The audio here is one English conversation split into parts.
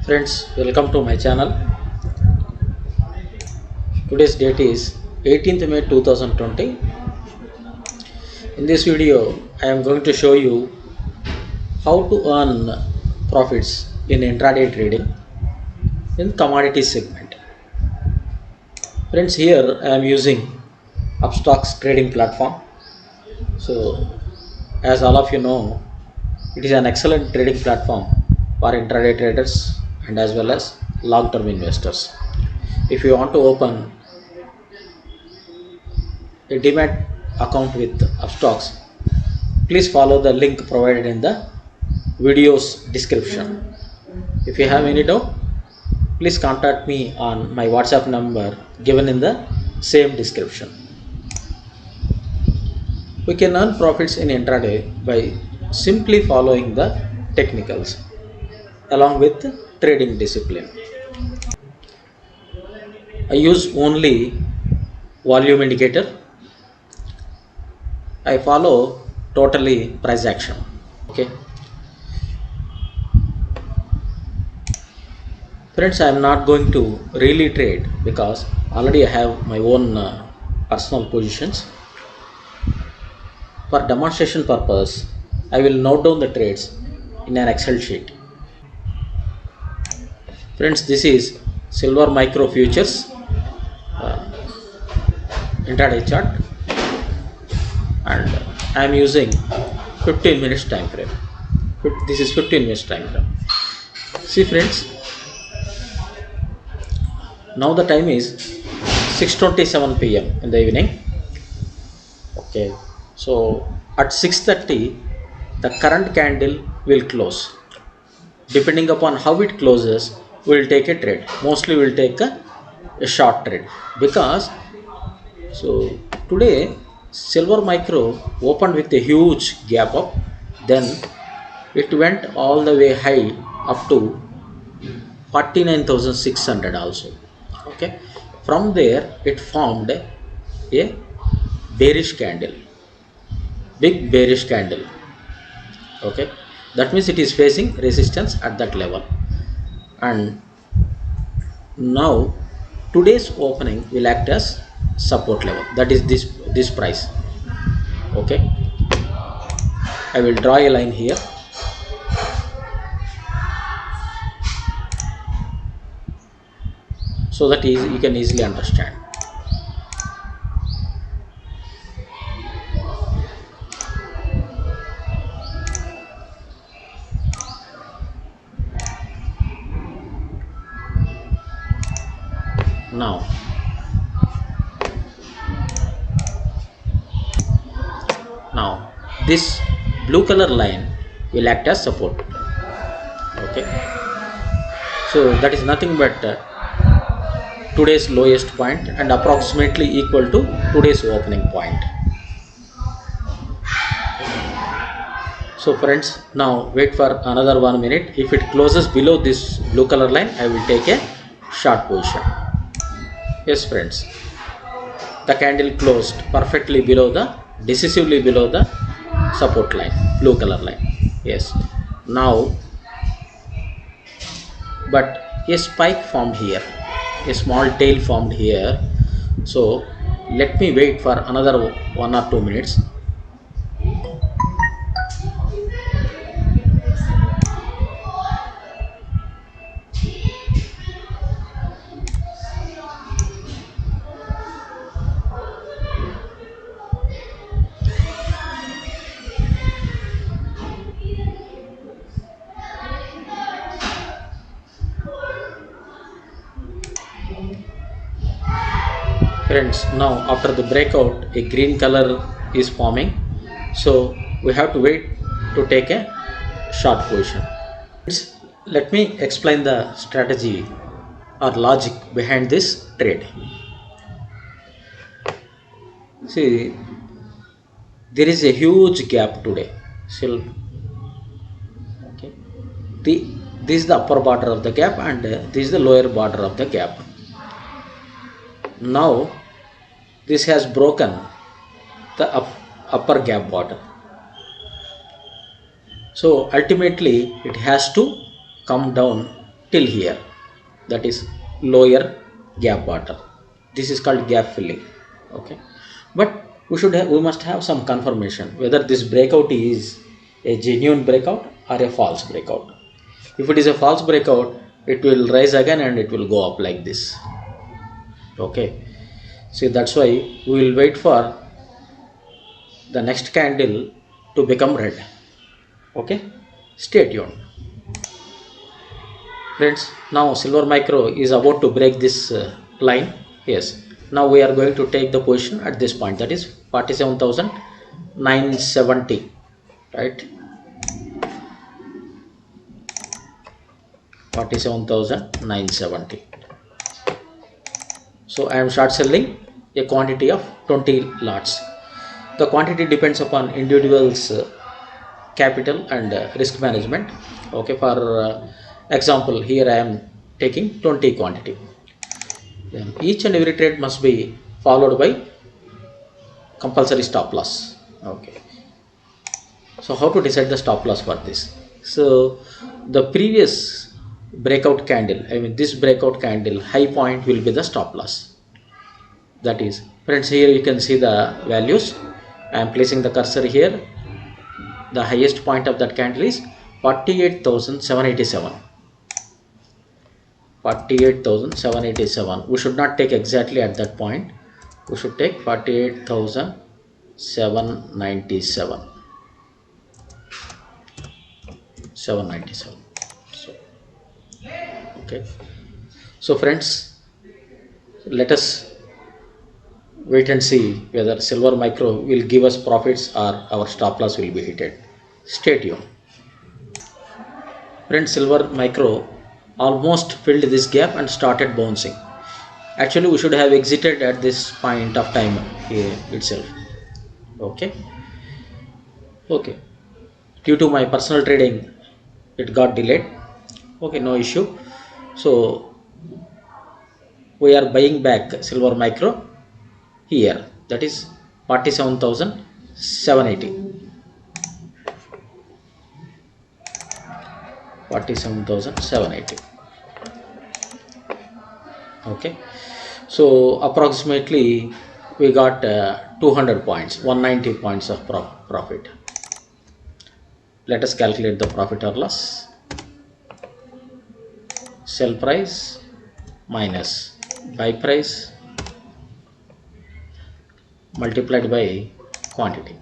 Friends, welcome to my channel. Today's date is 18th May 2020. In this video, I am going to show you how to earn profits in intraday trading in commodity segment. Friends, here I am using Upstocks trading platform. So, as all of you know, it is an excellent trading platform for intraday traders and as well as long-term investors. If you want to open a demat account with Upstocks, please follow the link provided in the video's description. If you have any doubt, please contact me on my WhatsApp number given in the same description. We can earn profits in intraday by simply following the technicals along with trading discipline. I use only volume indicator. I follow totally price action. Okay. Friends, I am not going to really trade because already I have my own personal positions. For demonstration purpose, I will note down the trades in an Excel sheet. Friends, this is Silver Micro Futures intraday chart, and I am using 15 minutes time frame. This is 15 minutes time frame. See friends, now the time is 6:27 p.m. in the evening. Okay, so at 6:30 the current candle will close. Depending upon how it closes, we will take a trade. Mostly we will take a short trade because so today Silver Micro opened with a huge gap up, then it went all the way high up to 49,600 also. Okay, from there it formed a bearish candle, big bearish candle. Okay, that means it is facing resistance at that level, and now today's opening will act as support level, that is this price. Okay, I will draw a line here. So that you can easily understand. Now this blue color line will act as support. Okay, so that is nothing but today's lowest point and approximately equal to today's opening point. So friends, now wait for another 1 minute. If it closes below this blue color line, I will take a short position. Yes friends, the candle closed perfectly below decisively below the support line, blue color line. Yes, now but a spike formed here, a small tail formed here. So let me wait for another 1 or 2 minutes. Friends, now after the breakout a green color is forming, so we have to wait to take a short position. Let me explain the strategy or logic behind this trade. See, there is a huge gap today. Still, okay, this is the upper border of the gap and this is the lower border of the gap. Now this has broken the upper gap border, so ultimately it has to come down till here, that is lower gap bottom. This is called gap filling. Okay, but we must have some confirmation whether this breakout is a genuine breakout or a false breakout. If it is a false breakout, it will rise again and it will go up like this. Okay, so that's why we will wait for the next candle to become red. Okay, stay tuned. Friends, now Silver Micro is about to break this line. Yes, now we are going to take the position at this point, that is 47,970, right? 47,970. So I am short selling a quantity of 20 lots. The quantity depends upon individuals capital and risk management. Okay, for example, here I am taking 20 quantity. Then each and every trade must be followed by compulsory stop loss. Okay, so how to decide the stop loss for this? So the previous breakout candle, I mean this breakout candle high point will be the stop loss. That is, friends, here you can see the values. I am placing the cursor here. The highest point of that candle is 48,787. 48,787. We should not take exactly at that point. We should take 48,797. 797. So, okay. So friends, let us wait and see whether Silver Micro will give us profits or our stop loss will be hit. Stay tuned. Friends, Silver Micro almost filled this gap and started bouncing. Actually, we should have exited at this point of time here itself. Okay. Okay. Due to my personal trading, it got delayed. Okay, no issue. So we are buying back Silver Micro here, that is 47,780. 47,780. Okay, so approximately we got 200 points, 190 points of profit. Let us calculate the profit or loss. Sell price minus buy price multiplied by quantity,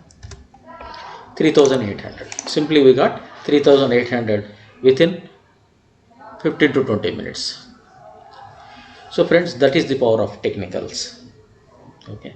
3,800. Simply we got 3,800 within 15 to 20 minutes. So friends, that is the power of technicals. Okay.